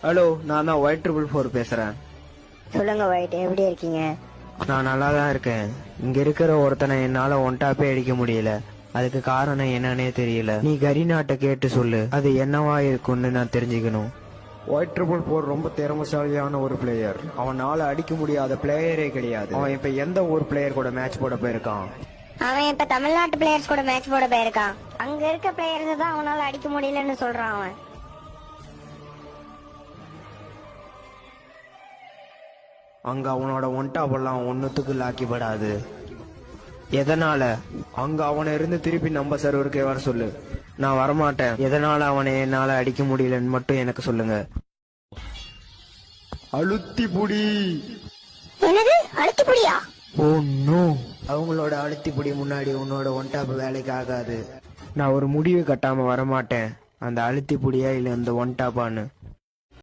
Hello, நான் தான் Y444 பேசுறேன். சொல்லுங்க ஒயிட், எப்படி இருக்கீங்க? நான் நல்லா தான் இருக்கேன். இங்க இருக்கிற ஒருத்தனை என்னால ஒன்டாப்பே அடிக்க முடியல. அதுக்கு காரணம் என்னன்னே தெரியல. நீ கரிநாட்டை கேட்டு சொல்லு, அது என்னவா இருக்கும்னு நான் தெரிஞ்சுக்கணும். Y444 ரொம்ப திறமைசாலியான ஒரு பிளேயர். அவனால அடிக்க முடியாத பிளேயரே கிடையாது. அவன் இப்ப எந்த ஒரு பிளேயர் கூட மேட்ச் போட போயிருக்கான்? அவன் இப்ப தமிழ்நாட்டு பிளேயர்ஸ் கூட மேட்ச் போட போயிருக்கான். அங்க இருக்க பிளேயர்ஸ் தான் அவனால அடிக்க முடியலன்னு சொல்றான் அவன். அங்க அவனோட ஒன்டாப்பெல்லாம் ஒன்னுத்துக்கு லாக்கிப்படாது. எதனால? அங்க அவனை இருந்து திருப்பி நம்ம சர்வருக்கே வர சொல்லு. நான் வரமாட்டேன். எதனால அவனை என்னால அடிக்க முடியலன்னு மட்டும் எனக்கு சொல்லுங்க. அழுத்தி புடி. என்னது அழுத்தி புடியா? ஓ நோ, அவங்களோட அழுத்தி புடி முன்னாடி உன்னோட ஒன்டாப் வேலைக்கு ஆகாது. நான் ஒரு முடிவு கட்டாம வரமாட்டேன். அந்த அழுத்தி புடியா இல்ல இந்த ஒன்டாப்பான்னு